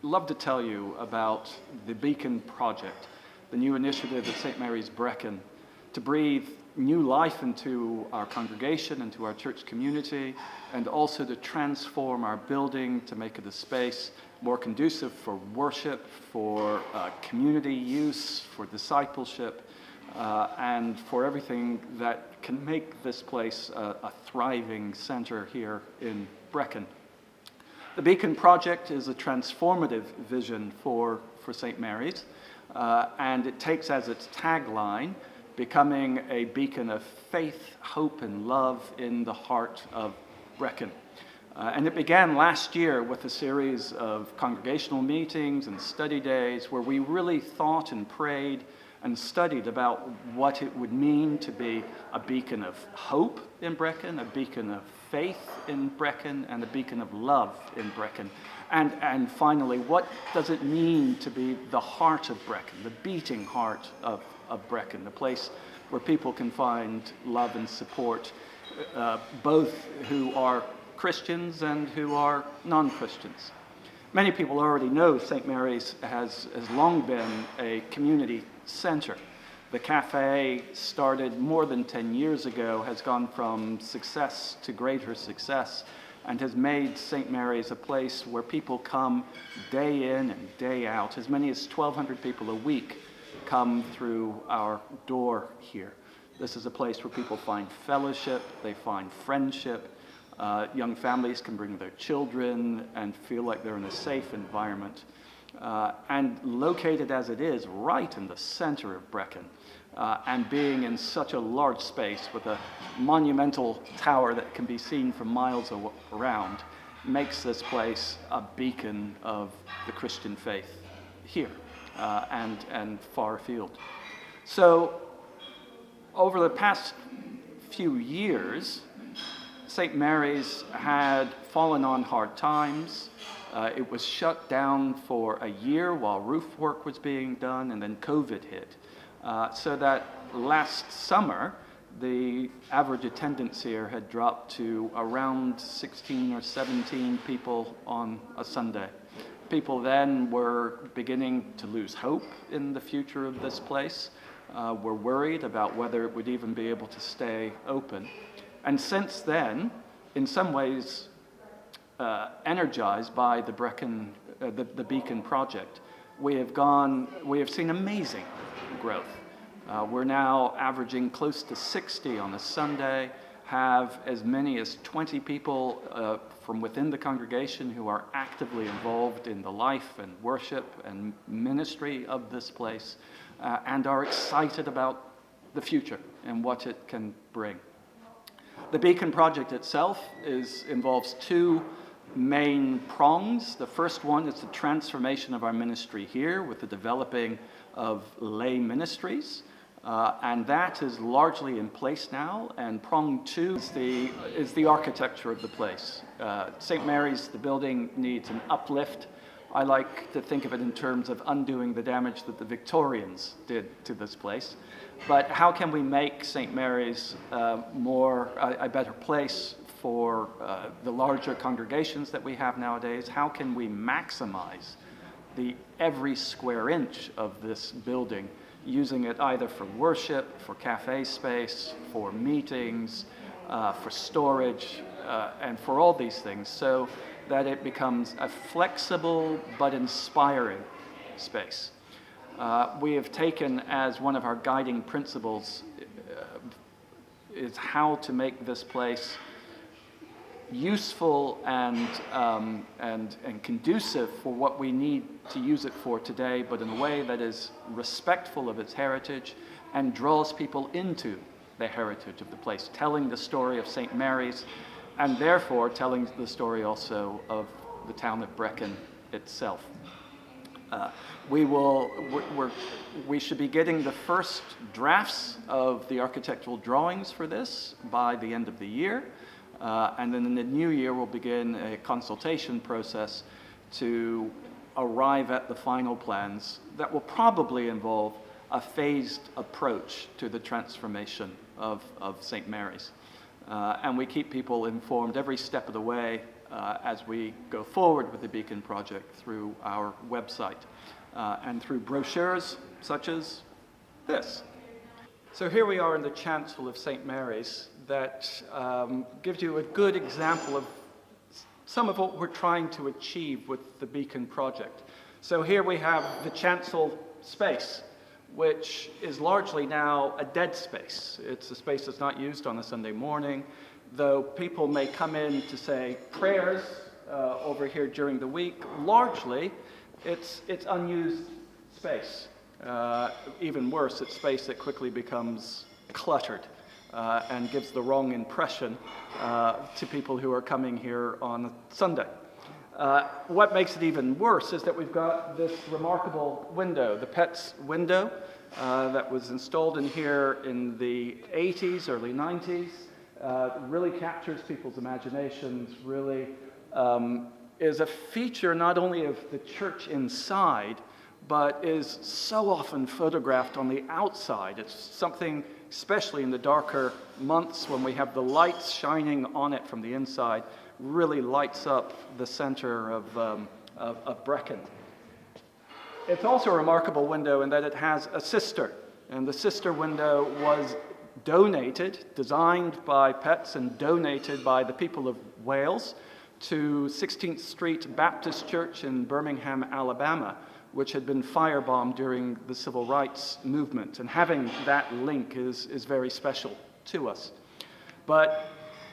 love to tell you about the Brecon project, the new initiative at St. Mary's Brecon to breathe new life into our congregation, into our church community, and also to transform our building to make it a space more conducive for worship, for community use, for discipleship, and for everything that can make this place a thriving center here in Brecon. The Brecon Project is a transformative vision for St. Mary's, and it takes as its tagline, becoming a beacon of faith, hope, and love in the heart of Brecon. And it began last year with a series of congregational meetings and study days where we really thought and prayed and studied about what it would mean to be a beacon of hope in Brecon, a beacon of faith in Brecon, and a beacon of love in Brecon. And finally, what does it mean to be the heart of Brecon, the beating heart of Brecon, the place where people can find love and support, both who are Christians and who are non-Christians. Many people already know St. Mary's has long been a community center. The cafe started more than 10 years ago, has gone from success to greater success, and has made St. Mary's a place where people come day in and day out. As many as 1,200 people a week come through our door here. This is a place where people find fellowship, they find friendship. Young families can bring their children and feel like they're in a safe environment. And located as it is right in the center of Brecon, and being in such a large space with a monumental tower that can be seen from miles around, makes this place a beacon of the Christian faith here and far afield. So over the past few years, St. Mary's had fallen on hard times. It was shut down for a year while roof work was being done, and then COVID hit. So that last summer, the average attendance here had dropped to around 16 or 17 people on a Sunday. People then were beginning to lose hope in the future of this place, were worried about whether it would even be able to stay open. And since then, in some ways, energized by the Brecon Project, we have seen amazing growth. We're now averaging close to 60 on a Sunday, have as many as 20 people from within the congregation who are actively involved in the life and worship and ministry of this place, and are excited about the future and what it can bring. The Brecon Project itself involves two main prongs. The first one is the transformation of our ministry here with the developing of lay ministries, and that is largely in place now. And prong two is the architecture of the place. St. Mary's, the building, needs an uplift. I like to think of it in terms of undoing the damage that the Victorians did to this place. But how can we make St. Mary's a better place for the larger congregations that we have nowadays? How can we maximize every square inch of this building, using it either for worship, for cafe space, for meetings, for storage, and for all these things, so that it becomes a flexible but inspiring space. We have taken as one of our guiding principles is how to make this place useful and conducive for what we need to use it for today, but in a way that is respectful of its heritage and draws people into the heritage of the place, telling the story of St. Mary's, and therefore telling the story also of the town of Brecon itself. We should be getting the first drafts of the architectural drawings for this by the end of the year. And then in the new year, we'll begin a consultation process to arrive at the final plans that will probably involve a phased approach to the transformation of St. Mary's. And we keep people informed every step of the way as we go forward with the Beacon project through our website and through brochures such as this. So here we are in the chancel of St. Mary's that gives you a good example of some of what we're trying to achieve with the Beacon project. So here we have the chancel space, which is largely now a dead space. It's a space that's not used on a Sunday morning, though people may come in to say prayers over here during the week. Largely, it's unused space. Even worse, it's space that quickly becomes cluttered and gives the wrong impression to people who are coming here on a Sunday. What makes it even worse is that we've got this remarkable window, the Pets window, that was installed in here in the 80s, early 90s. Really captures people's imaginations, really is a feature not only of the church inside, but is so often photographed on the outside. It's something, especially in the darker months when we have the lights shining on it from the inside, really lights up the center of Brecon. It's also a remarkable window in that it has a sister, and the sister window was donated, designed by Pets and donated by the people of Wales to 16th Street Baptist Church in Birmingham, Alabama, which had been firebombed during the civil rights movement. And having that link is very special to us. But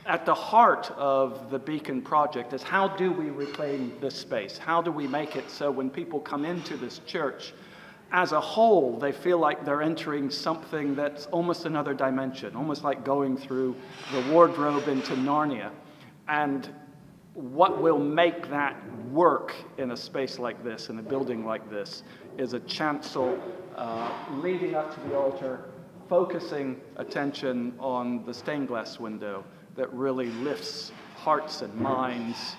at the heart of the Beacon project is how do we reclaim this space? How do we make it so when people come into this church, as a whole, they feel like they're entering something that's almost another dimension, almost like going through the wardrobe into Narnia. And what will make that work in a space like this, in a building like this, is a chancel leading up to the altar, focusing attention on the stained glass window that really lifts hearts and minds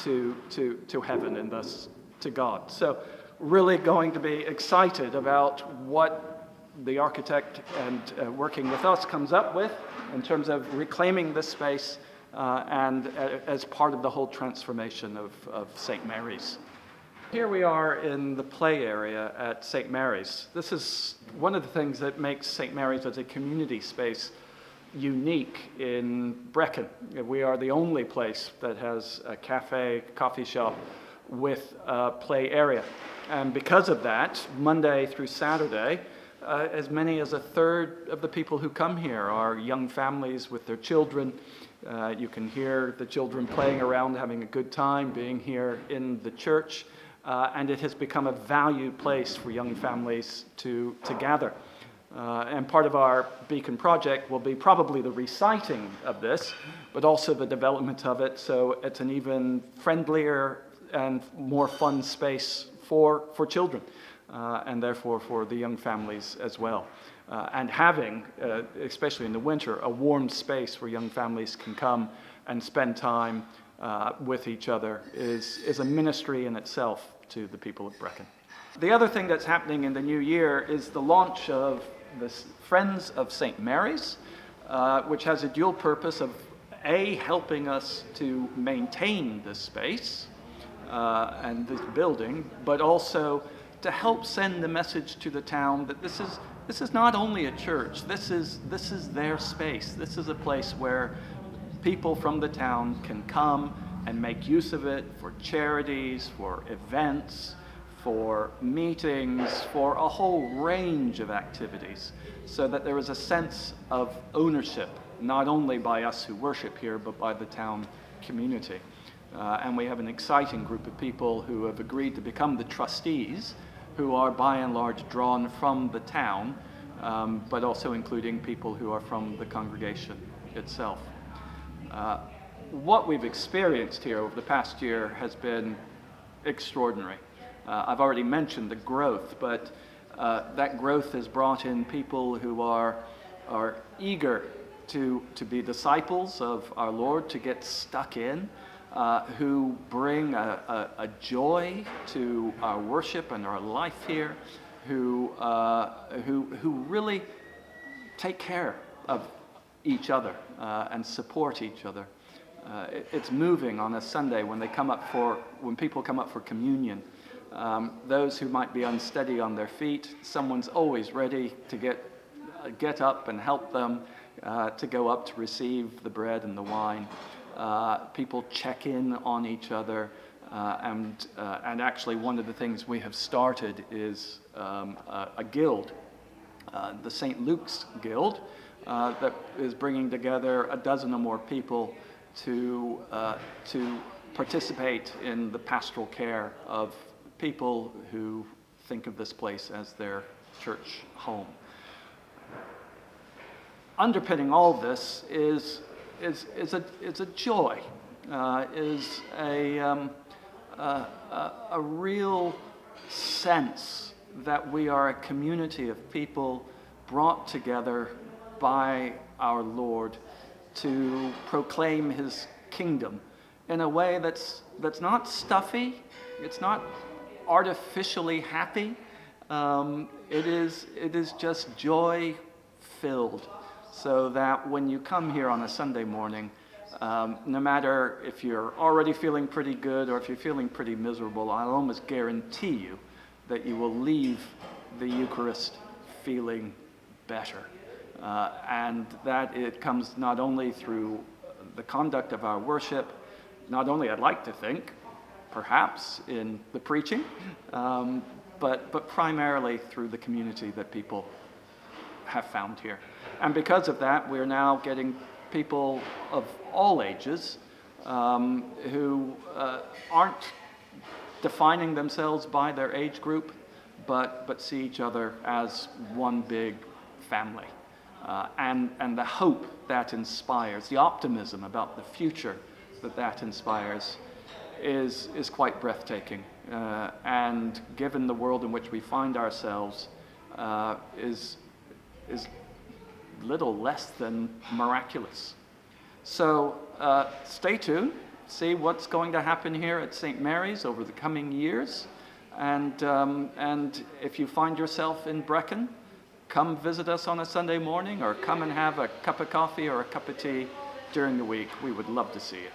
to heaven and thus to God. So really going to be excited about what the architect and working with us comes up with in terms of reclaiming this space and as part of the whole transformation of St. Mary's. Here we are in the play area at St. Mary's. This is one of the things that makes St. Mary's as a community space unique in Brecon. We are the only place that has a cafe, coffee shop with a play area. And because of that, Monday through Saturday, as many as a third of the people who come here are young families with their children. You can hear the children playing around, having a good time, being here in the church. And it has become a valued place for young families to gather. And part of our Beacon project will be probably the reciting of this, but also the development of it, so it's an even friendlier and more fun space for children, and therefore for the young families as well. And having, especially in the winter, a warm space where young families can come and spend time with each other is a ministry in itself to the people of Brecon. The other thing that's happening in the new year is the launch of the Friends of St. Mary's, which has a dual purpose of helping us to maintain this space and this building, but also to help send the message to the town that this is not only a church, this is their space. This is a place where people from the town can come and make use of it for charities, for events, for meetings, for a whole range of activities, so that there is a sense of ownership, not only by us who worship here, but by the town community. And we have an exciting group of people who have agreed to become the trustees, who are by and large drawn from the town, but also including people who are from the congregation itself. What we've experienced here over the past year has been extraordinary. I've already mentioned the growth, but that growth has brought in people who are eager to be disciples of our Lord, to get stuck in, who bring a joy to our worship and our life here, who really take care of each other and support each other. It's moving on a Sunday when people come up for communion. Those who might be unsteady on their feet, someone's always ready to get up and help them to go up to receive the bread and the wine. People check in on each other, and actually one of the things we have started is a guild, the St. Luke's Guild, that is bringing together a dozen or more people to participate in the pastoral care of people who think of this place as their church home. Underpinning all this is a joy, is a real sense that we are a community of people brought together by our Lord to proclaim his kingdom in a way that's not stuffy, it's not artificially happy, it is just joy filled, so that when you come here on a Sunday morning, no matter if you're already feeling pretty good or if you're feeling pretty miserable, I'll almost guarantee you that you will leave the Eucharist feeling better. And that it comes not only through the conduct of our worship, not only, I'd like to think, perhaps in the preaching, but primarily through the community that people have found here. And because of that, we're now getting people of all ages who aren't defining themselves by their age group, but see each other as one big family. And the hope that inspires, the optimism about the future that inspires is quite breathtaking. And given the world in which we find ourselves, is little less than miraculous. So stay tuned, see what's going to happen here at St. Mary's over the coming years. And if you find yourself in Brecon, come visit us on a Sunday morning, or come and have a cup of coffee or a cup of tea during the week. We would love to see you.